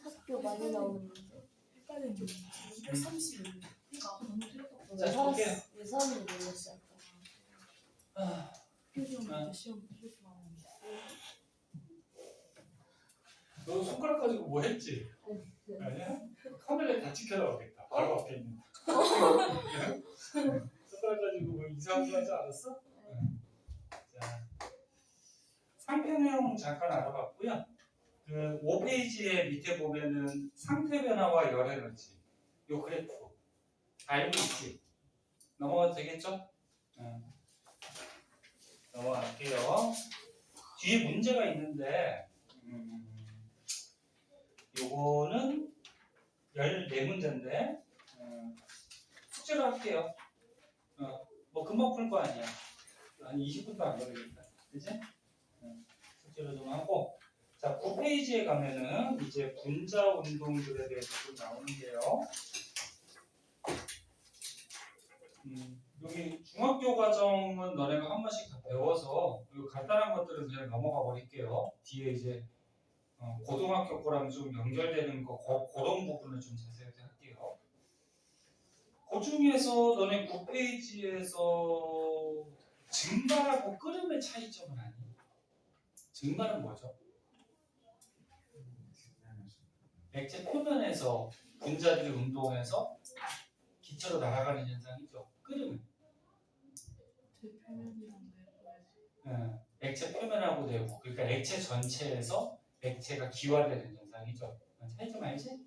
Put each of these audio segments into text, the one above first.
학교 많이 나오는 문제. 헷갈리는 게 230. 그러니까 너무 틀렸다. 자, 볼게요. 왜 사람들이 몰랐을까? 표지형한테 시험 틀려서 나오는데. 너 손가락 가지고 뭐 했지? 아니야? 카메라에 다 찍혀나오겠다. 바로 앞에 있는. 손가락 가지고 뭐 이상한 거 하지 않았어? 자, 상표명 잠깐 알아봤고요. 그 5페이지에 밑에 보면은 상태 변화와 열 에너지 요 그래프 알고 있지? 넘어가도 되겠죠? 넘어갈게요. 뒤에 문제가 있는데 요거는 14문제인데 숙제로 할게요. 뭐 금방 풀 거 아니야. 한 20분도 안 걸리겠다. 그치? 숙제로 좀 하고 자, 9페이지에 가면은 이제 분자 운동들에 대해서 좀 나오는데요. 여기 중학교 과정은 너네가 한 번씩 다 배워서 이 간단한 것들은 그냥 넘어가 버릴게요. 뒤에 이제 고등학교 거랑 좀 연결되는 거 그런 부분을 좀 자세하게 할게요. 그 중에서 너네 9페이지에서 증발하고 끓음의 차이점은 아니에요. 증발은 뭐죠? 액체 표면에서 분자들이 운동해서 기체로 날아가는 현상이죠. 끓음은 대표면이랑 내부에서. 액체 표면하고 내부, 그러니까 액체 전체에서 액체가 기화되는 현상이죠. 차이점 알지?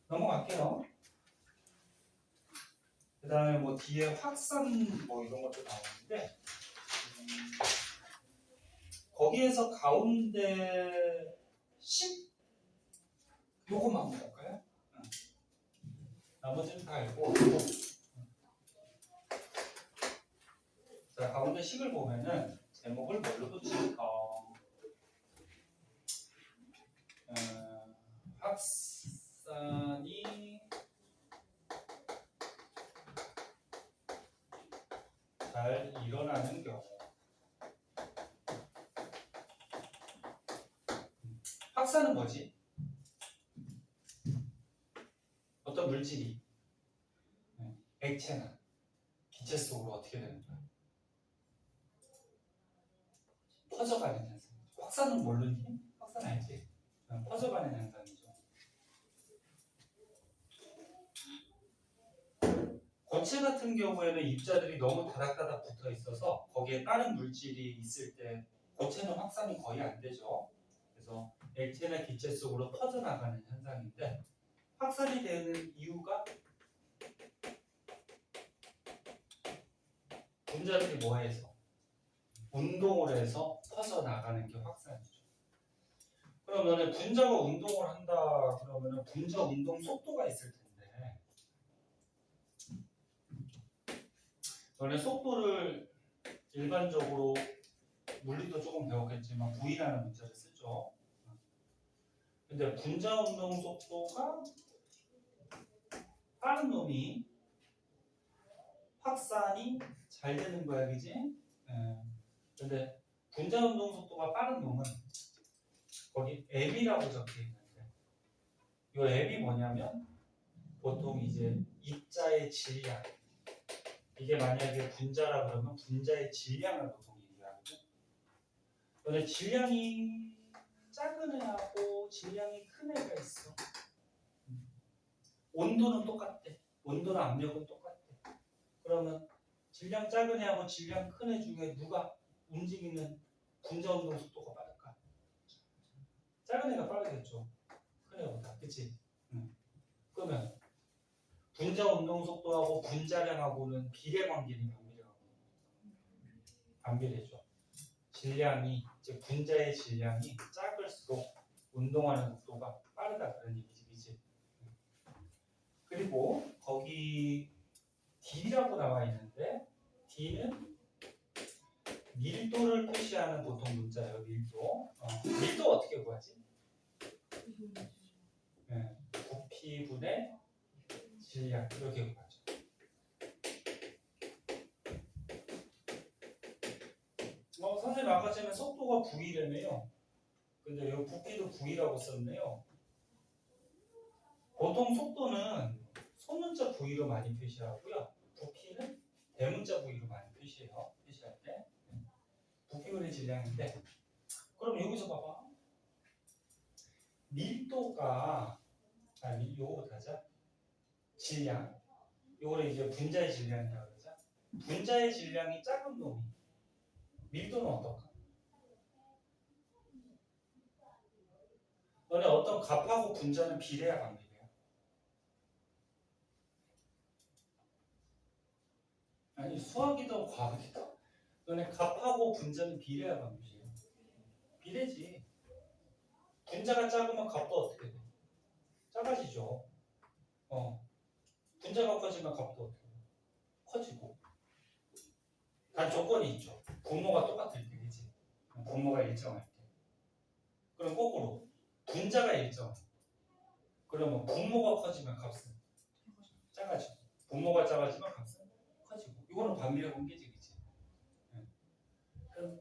넘어갈게요. 그 다음에 뭐 뒤에 확산 뭐 이런 것도 나오는데 거기에서 가운데 10 요것만 볼까요? 나머지는 다 알고 자, 가운데 식을 보면은 제목을 뭘로 붙일까? 확산이 잘 일어나는 경우. 확산은 뭐지? 어떤 물질이 액체나 기체 속으로 어떻게 되는 거야? 퍼져가는 현상. 확산은 모르니? 확산 알지? 퍼져가는 현상이죠. 고체 같은 경우에는 입자들이 너무 다닥다닥 붙어 있어서 거기에 다른 물질이 있을 때 고체는 확산이 거의 안 되죠. 그래서 액체나 기체 속으로 퍼져나가는 현상인데 확산이 되는 이유가 분자들이 뭐 해서? 운동을 해서 퍼져나가는 게 확산이죠. 그럼 너네 분자가 운동을 한다 그러면 분자 운동 속도가 있을 텐데 너네 속도를 일반적으로 물리도 조금 배웠겠지만 V라는 문자를 쓰죠. 근데 분자 운동 속도가 빠른 놈이 확산이 잘 되는 거야, 그지? 근데 분자 운동 속도가 빠른 놈은 거기 M이라고 적혀 있는데 이 M이 뭐냐면 보통 이제 입자의 질량 이게 만약에 분자라 그러면 분자의 질량을 보통 얘기하거든. 근데 질량이 작은 애하고 질량이 큰 애가 있어. 온도는 똑같대. 온도나 압력은 똑같대. 그러면 질량 작은 애하고 질량 큰 애 중에 누가 움직이는 분자 운동 속도가 빠를까? 작은 애가 빠르겠죠. 큰 애보다. 그치? 그러면 분자 운동 속도하고 분자량하고는 비례 관계니 반비례죠. 질량이 이제 분자의 질량이 작을수록 운동하는 속도가 빠르다 그런 얘기지. 그리고 거기 D라고 나와 있는데 D는 밀도를 표시하는 보통 문자예요. 밀도. 밀도 어떻게 구하지? 부피분의 질량 이렇게 구하죠. 선생님 아까 전에 속도가 V라며요. 근데 이 부피도 V라고 썼네요. 보통 속도는 소문자 V로 많이 표시하고요. 부피는 대문자 V로 많이 표시해요. 표시할 때. 부피분의 질량인데 그럼 여기서 봐봐. 밀도가 요거부터 하자. 질량. 요거를 이제 분자의 질량이라고 그러죠. 분자의 질량이 작은 놈이 밀도는 어떨까? 너네 어떤 값하고 분자는 비례야 반비례야? 아니 수학이든 과학이든 너네 값하고 분자는 비례야 반비례야? 비례지. 분자가 작으면 값도 어떻게 돼? 작아지죠. 분자가 커지면 값도 어떻게 돼? 커지고. 단 조건이 있죠. 분모가 똑같을 때, 그치? 분모가 일정할 때. 그럼 거꾸로 분자가 일정. 그러면 분모가 커지면 값은 작아지고, 분모가 작아지면 값은 커지고. 이거는 반비례 관계지, 그치? 그럼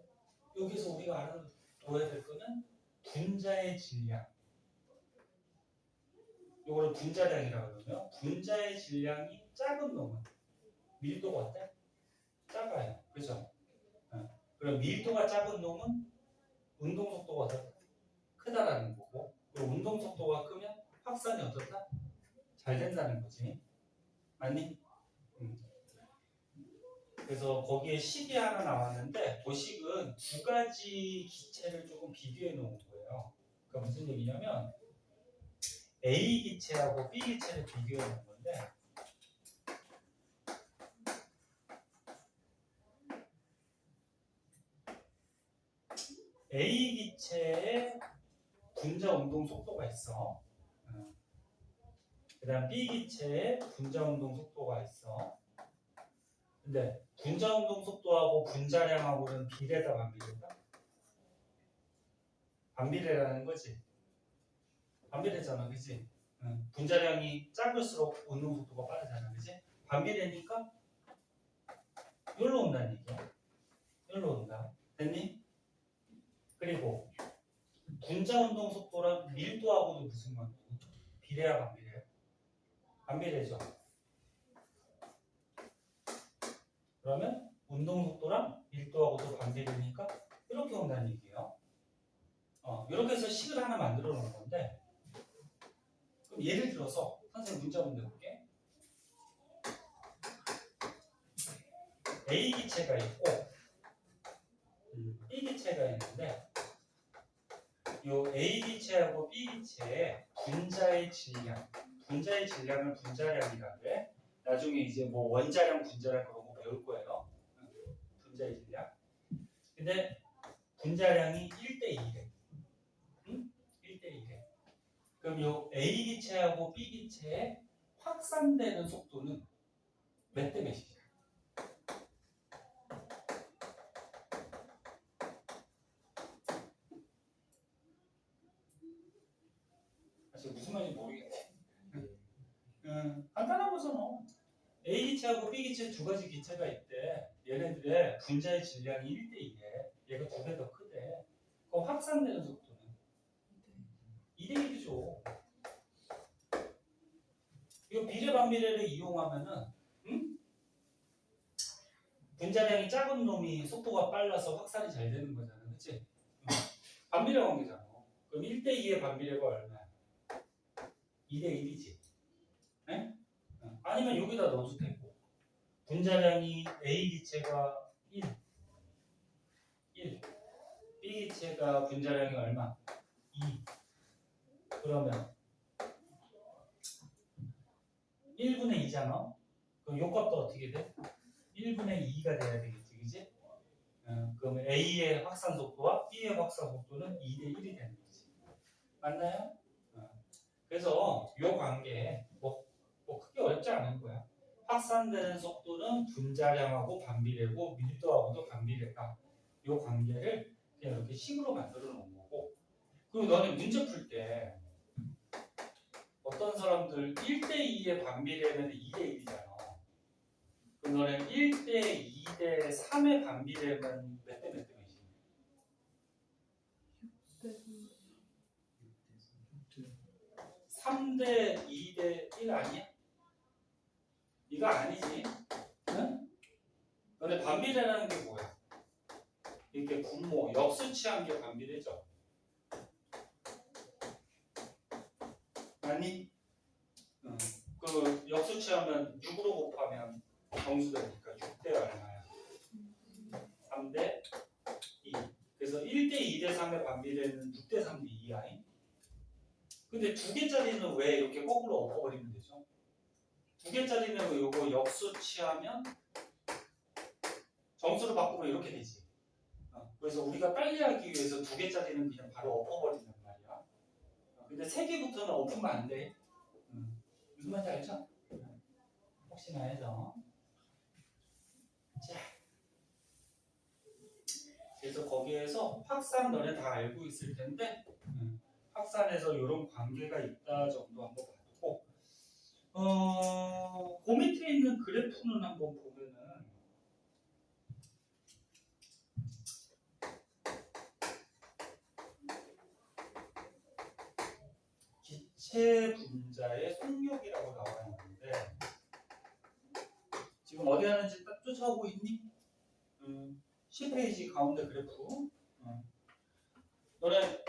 여기서 우리가 알아둬야 될 거는 분자의 질량. 이거를 분자량이라고 그러면 분자의 질량이 작은 놈은 밀도가 어때? 작아요. 그죠? 그럼 밀도가 작은 놈은 운동 속도가 어떻다? 크다라는 거고, 그리고 운동 속도가 크면 확산이 어떻다? 잘 된다는 거지. 맞니? 그래서 거기에 식이 하나 나왔는데 그 식은 두 가지 기체를 조금 비교해 놓은 거예요. 그러니까 무슨 얘기냐면 A 기체하고 B 기체를 비교해 놓은 건데 A 기체에 분자 운동 속도가 있어. 그 다음 B 기체에 분자 운동 속도가 있어. 근데 분자 운동 속도하고 분자량하고는 비례다 반비례다? 반비례라는 거지. 반비례잖아, 그치? 분자량이 작을수록 운동 속도가 빠르잖아, 그치? 반비례니까 여기로 온다는 얘기야. 여기로 온다. 됐니? 그리고 분자 운동 속도랑 밀도하고도 무슨 관계? 비례야 반비례야? 반비례죠. 그러면 운동 속도랑 밀도하고도 반비례니까 이렇게 온다는 얘기예요. 이렇게 해서 식을 하나 만들어 놓은 건데 그럼 예를 들어서 선생님 문제 한번 내볼게. A 기체가 있고 B 기체가 있는데 이 A 기체하고 B 기체의 분자의 질량을 분자량이라고 해. 나중에 이제 뭐 원자량, 분자량 그런 거 배울 거예요. 분자의 질량. 근데 분자량이 1대1에. 1대1에. 그럼 이 A 기체하고 B 기체의 확산되는 속도는 몇 대 몇이야? 사실 무슨 말인지 모르겠네. 간단한 거잖아. A 기체하고 B 기체 두 가지 기체가 있대. 얘네들의 분자의 질량이 1대1에. 얘가 두 배 더 크대. 그럼 확산되는 속도는 2대1이죠. 이 비례 반비례를 이용하면은 분자량이 작은 놈이 속도가 빨라서 확산이 잘 되는 거잖아, 그렇지? 반비례 관계잖아. 그럼 1대2의 반비례가 얼마야? 2대1이지. 네? 아니면 여기다 넣어도 되고 분자량이 A 기체가 1, B 기체가 분자량이 얼마? 2. 그러면 1분의 2잖아. 그럼 요 값도 어떻게 돼? 1분의 2가 돼야 되겠지, 그지? 그러면 A의 확산 속도와 B의 확산 속도는 2대1이 되는 거지. 맞나요? 그래서 요 관계 뭐 크게 어렵지 않은 거야. 확산되는 속도는 분자량하고 반비례고 밀도하고도 반비례다. 요 관계를 그냥 이렇게 식으로 만들어 놓은 거고. 그리고 너네 문제 풀 때 어떤 사람들 1대2의 반비례면 2대1이잖아. 그럼 너는 1대 2대 3의 반비례면 몇 대 몇이지? 3대 2대 1 아니야? 이거 아니지? 응? 근데 반비례라는 게 뭐야? 이렇게 분모, 역수치한 게 반비례죠. 아니? 그 역수치하면 6으로 곱하면 정수되니까 6대 얼마야? 3대 2. 그래서 1대 2대 3의 반비례는 6대 3대 2야. 근데 2개짜리는 왜 이렇게 거꾸로 엎어버리면 되죠? 2개짜리는 이거 역수치하면 정수를 바꾸면 이렇게 되지. 그래서 우리가 빨리 하기 위해서 2개짜리는 그냥 바로 엎어버린단 말이야. 근데 3개부터는 엎으면 안 돼. 무슨 말인지 알죠? 혹시나 해서. 자, 그래서 거기에서 확산 너네 다 알고 있을 텐데 확산에서 이런 관계가 있다 정도 한번 봐두고 그 밑에 있는 그래프는 한번 보면은 기체 분자의 속력이라고 나와 있는데 지금 어디 하는지 딱 쫓아오고 있니? 10페이지 가운데 그래프. 너네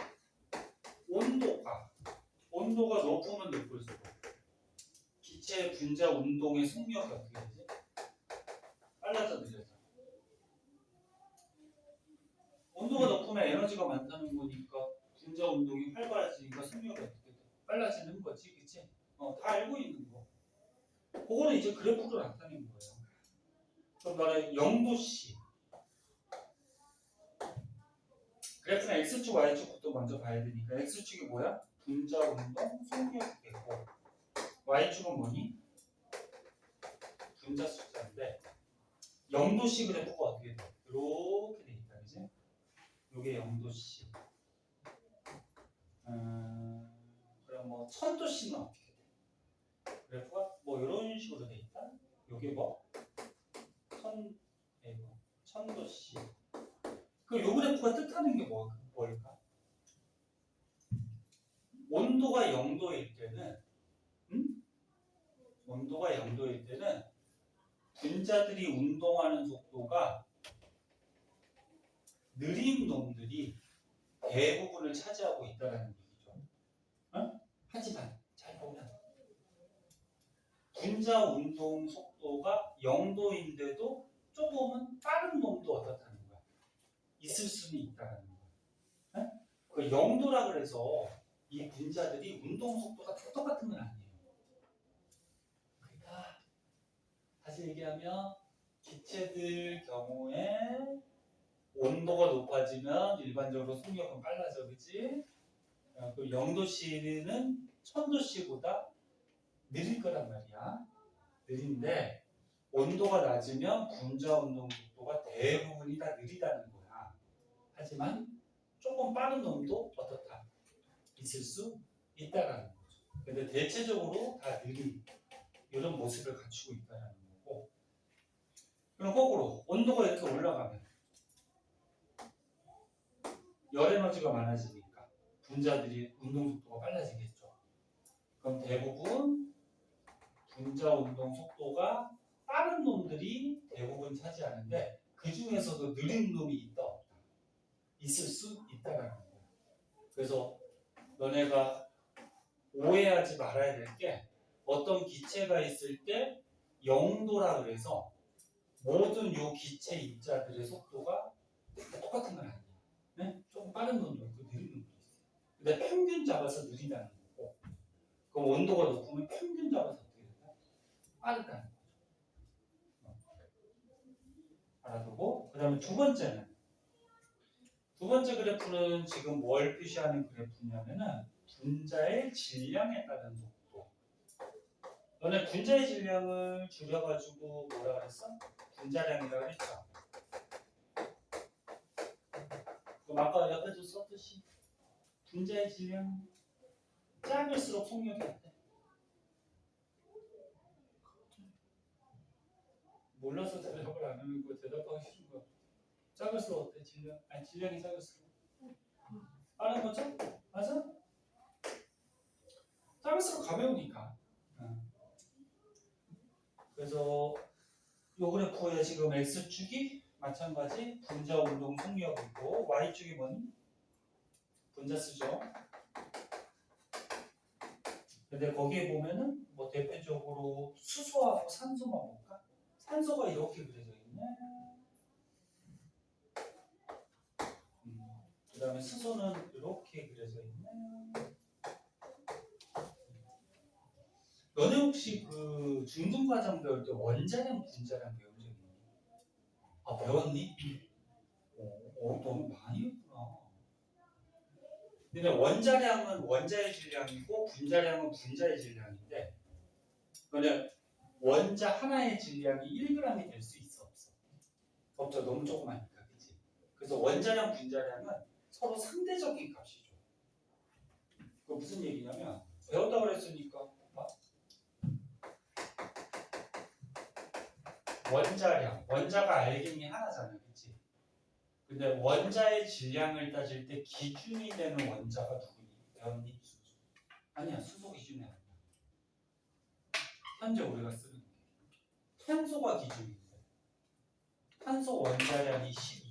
온도가 높으면 높을수록 기체 분자 운동의 속력이 어떻게 되지? 빨라져 느려져. 온도가 높으면 에너지가 많다는 거니까 분자 운동이 활발해지니까 속력이 어떻게 돼? 빨라지는 거지, 그치? 다 알고 있는 거. 그거는 이제 그래프로 나타낸 거예요. 그럼 너는 0도씨 그래프는 X축, Y축부터 먼저 봐야 되니까 X축이 뭐야? 분자 운동 속력이 되고 Y축은 뭐니? 분자 숫자인데 0도씨 그래프가 어떻게 돼? 이렇게 돼 있다, 그지? 요게 0도씨. 그럼 뭐 1000도씨는 어떻게 돼? 그래프가 뭐 이런 식으로 돼 있다. 요게 뭐? 1000도씨. 요 그래프가 뜻하는 게 뭘까? 온도가 0도일 때는 온도가 0도일 때는 분자들이 운동하는 속도가 느린 놈들이 대부분을 차지하고 있다는 얘기죠. 하지만 잘 보면 분자 운동 속도가 0도인데도 조금은 빠른 놈도 어떻다는 거야? 있을 수는 있다는 거야. 그 0도라 그래서 이 분자들이 운동 속도가 다 똑같은 건 아니에요. 그러니까 다시 얘기하면 기체들 경우에 온도가 높아지면 일반적으로 속력은 빨라져, 그치? 그 0도씨는 1000도씨보다 느릴 거란 말이야. 느린데 온도가 낮으면 분자 운동 속도가 대부분이 다 느리다는 거야. 하지만 조금 빠른 놈도 어떻다? 있을 수 있다라는 거죠. 근데 대체적으로 다 느린 이런 모습을 갖추고 있다는 거고. 그럼 거꾸로 온도가 이렇게 올라가면 열 에너지가 많아지니까 분자들이 운동 속도가 빨라지겠죠. 그럼 대부분 분자 운동 속도가 빠른 놈들이 대부분 차지하는데 그 중에서도 느린 놈이 있다 없다? 있을 수 있다라는 거예요. 그래서 너네가 오해하지 말아야 될 게 어떤 기체가 있을 때 0도라 그래서 모든 요 기체 입자들의 속도가 다 똑같은 건 아니에요. 네? 조금 빠른 놈도 있고 느린 놈도 있어요. 근데 평균 잡아서 느리다는 거고 그럼 온도가 높으면 평균 잡아서 어떻게 된다? 빠르다는 거죠. 알아두고 그 다음에 두 번째 그래프는 지금 뭘 표시하는 그래프냐면은 분자의 질량에 따른 속도. 너네 분자의 질량을 줄여가지고 뭐라 그랬어? 분자량이라고 했죠. 그럼 아까 옆에도 썼듯이 분자의 질량 작을수록 속력이 어때? 몰라서 대답을 안 하는 거 대답하기 싫은 거. 작을수록 어때? 질량이 작을수록 빠른 거죠? 맞아? 가벼우니까. 그래서 요 그래프에 지금 X축이 마찬가지 분자 운동 속력이고 Y축이 뭐니? 분자 수죠. 근데 거기에 보면은 뭐 대표적으로 수소하고 산소만 볼까? 산소가 이렇게 그려져 있네. 그 다음에 수소는 이렇게 그려져 있네. 너네 혹시 그 중등과정 배울 때 원자량, 분자량 배운 적 있니? 아, 배웠니? 너무 많이 했구나. 근데 원자량은 원자의 질량이고 분자량은 분자의 질량인데 너네 원자 하나의 질량이 1g이 될 수 있어 없어? 없죠. 너무 조그마니까. 그치? 그래서 원자량, 분자량은 서로 상대적인 값이죠. 그 무슨 얘기냐면 배웠다 그랬으니까 원자량, 원자가 알갱이 하나잖아, 그치? 근데 원자의 질량을 따질 때 기준이 되는 원자가 누구니? 배웠니? 아니야, 수소 기준이 아니야. 현재 우리가 쓰는 게 탄소가 기준인데 탄소 원자량이 12.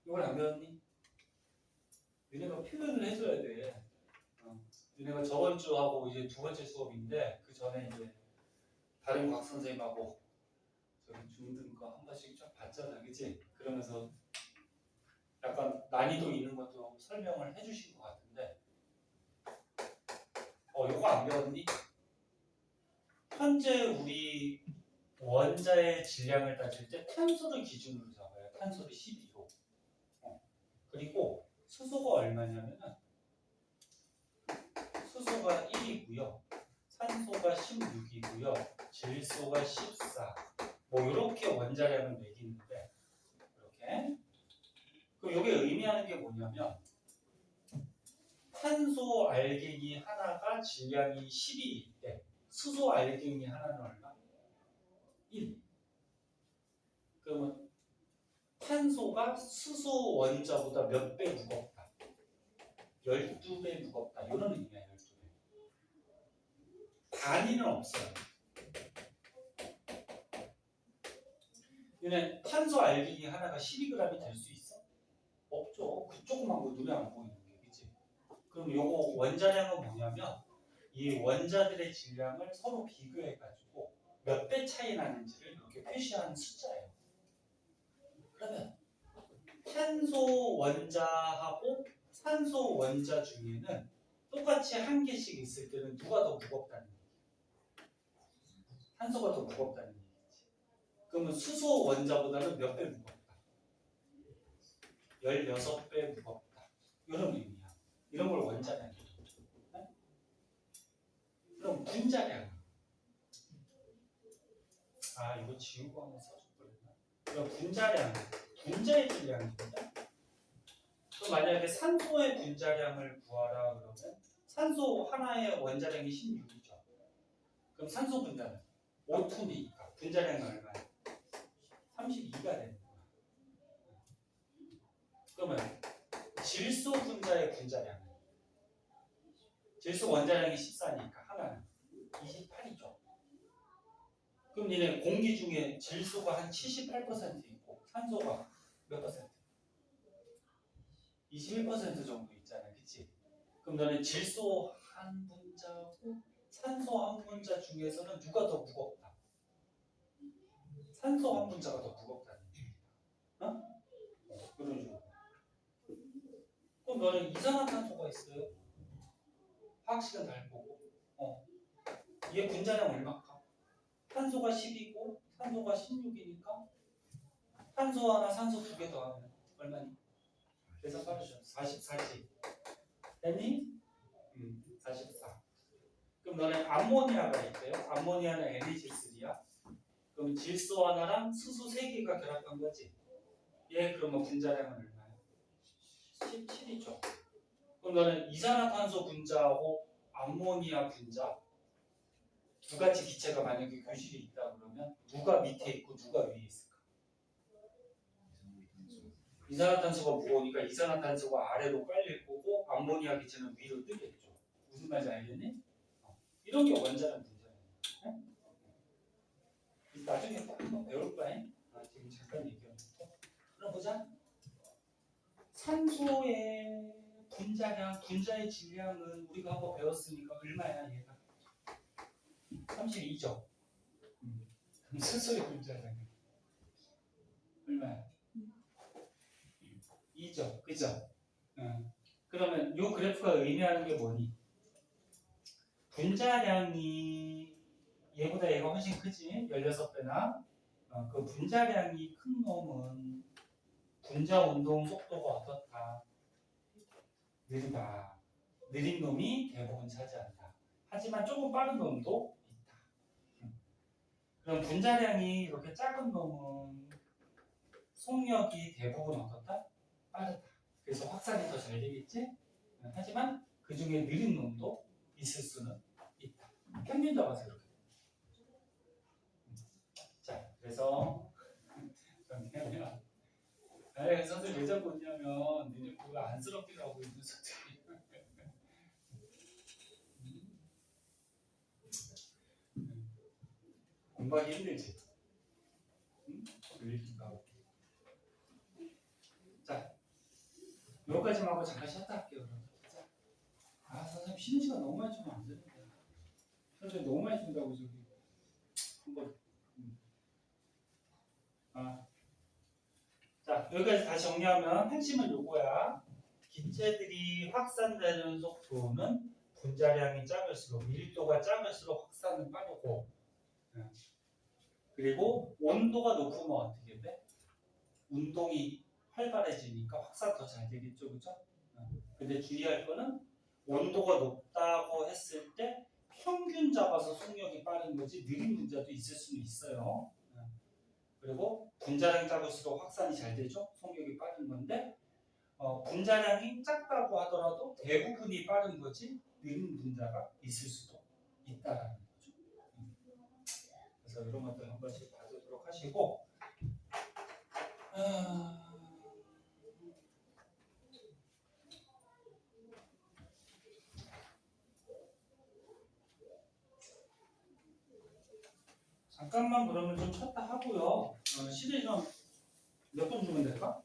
이걸 안 배웠니? 너네가 표현을 해줘야 돼. 너네가 저번 주하고 이제 두 번째 수업인데 그 전에 이제 다른 곽 선생님하고 저기 중등 거 한 번씩 쫙 봤잖아, 그치? 그러면서 약간 난이도 있는 것도 설명을 해주신 것 같은데 이거 안 배웠니? 현재 우리 원자의 질량을 따질 때 탄소를 기준으로 잡아요. 탄소를 12로. 그리고 수소가 얼마냐면은 수소가 1이고요. 산소가 16이고요. 질소가 14. 뭐 이렇게 원자량을 매기는데 이렇게. 그럼 이게 의미하는 게 뭐냐면 탄소 알갱이 하나가 질량이 12일 때 수소 알갱이 하나는 얼마? 1. 그러면 탄소가 수소 원자보다 몇 배 무겁다? 12배 무겁다. 이런 의미야, 12배. 단위는 없어요. 근데 탄소 알갱이 하나가 12g이 될 수 있어? 없죠. 그 조그만 거 눈에 안 보이는 게, 그치? 그럼 요거 원자량은 뭐냐면 이 원자들의 질량을 서로 비교해가지고 몇 배 차이 나는지를 이렇게 표시한 숫자예요. 그러면 탄소 원자하고 산소 원자 중에는 똑같이 한 개씩 있을 때는 누가 더 무겁다는 얘기야? 탄소가 더 무겁다는 얘기지. 그러면 수소 원자보다는 몇 배 무겁다? 16배 무겁다. 이런 의미야. 이런 걸 원자량이야. 네? 그럼 분자량. 이거 지우고 한번 써줄 거였나? 그럼 분자량. 분자의 질량입니다. 그럼 만약에 산소의 분자량을 구하라 그러면 산소 하나의 원자량이 16이죠. 그럼 산소 분자는 O2니까 분자량이 얼마야? 32가 되는 거야. 그러면 질소 분자의 분자량은 질소 원자량이 14니까 하나는 28이죠. 그럼 니네 공기 중에 질소가 한 78% 있고 산소가 몇 퍼센트? 21% 정도 있잖아, 그치? 그럼 너는 질소 한 분자고 산소 한 분자 중에서는 누가 더 무겁다? 산소 한 분자가 더 무겁다는 얘기야. 그런 식으로. 그럼 너는 이산화탄소가 있어요. 화학식은 잘 보고. 얘 분자량 얼마까? 탄소가 10이고 산소가 16이니까 탄소 하나 산소 2개 더하면 얼마니? 계산 빠르죠. 44지. 됐니? 44. 그럼 너네 암모니아가 있대요. 암모니아는 NH3야. 그럼 질소 하나랑 수소 3개가 결합한 거지. 얘 그러면 분자량은 얼마야? 17이죠. 그럼 너는 이산화탄소 분자하고 암모니아 분자 두 가지 기체가 만약에 교실에 있다 그러면 누가 밑에 있고 누가 위에 있을까? 이산화탄소가 무거우니까 이산화탄소가 아래로 깔릴 거고 암모니아 기체는 위로 뜨겠죠. 무슨 말인지 알겠니? 이런 게 원자력 분자야. 나중에 또 한번 배울 거야. 지금 잠깐 얘기하는 거. 그럼 보자. 산소의 분자량, 분자의 질량은 우리가 한번 배웠으니까 얼마야 얘가? 32죠. 그럼 수소의 분자량 얼마야? 2죠. 그죠? 그러면 이 그래프가 의미하는 게 뭐니? 분자량이 얘보다 얘가 훨씬 크지? 16배나. 그 분자량이 큰 놈은 분자 운동 속도가 어떻다? 느리다. 느린 놈이 대부분 차지한다. 하지만 조금 빠른 놈도 있다. 그럼 분자량이 이렇게 작은 놈은 속력이 대부분 어떻다? 빠르다. 그래서 확산이 더 잘 되겠지? 하지만 그 중에 느린 놈도 있을 수는 있다. 평균 잡아서 이렇게. 자, 그래서 정리하면 선생님 왜 자꾸 웃냐면 니네 그거 안쓰럽기도 하고 있는 선생님. 공부하기 힘들지? 자, 여기까지만 하고 잠깐 쉬었다 할게요. 선생님 쉬는 시간 너무 많이 주면 안 되는데. 선생님 너무 많이 준다고 저기 한번. 자, 여기까지 다시 정리하면 핵심은 요거야. 기체들이 확산되는 속도는 분자량이 작을수록, 밀도가 작을수록 확산은 빠르고, 그리고 온도가 높으면 어떻게 돼? 운동이 활발해지니까 확산 더 잘 되겠죠, 그죠? 근데 주의할 거는 온도가 높다고 했을 때 평균 잡아서 속력이 빠른 거지 느린 분자도 있을 수는 있어요. 그리고 분자량이 작을수록 확산이 잘 되죠. 속력이 빠른 건데 분자량이 작다고 하더라도 대부분이 빠른 거지 느린 분자가 있을 수도 있다라는 거죠. 그래서 이런 것들 한 번씩 봐두도록 하시고 잠깐만 그러면 좀 쳤다 하고요. 시리즈 몇 분 주면 될까?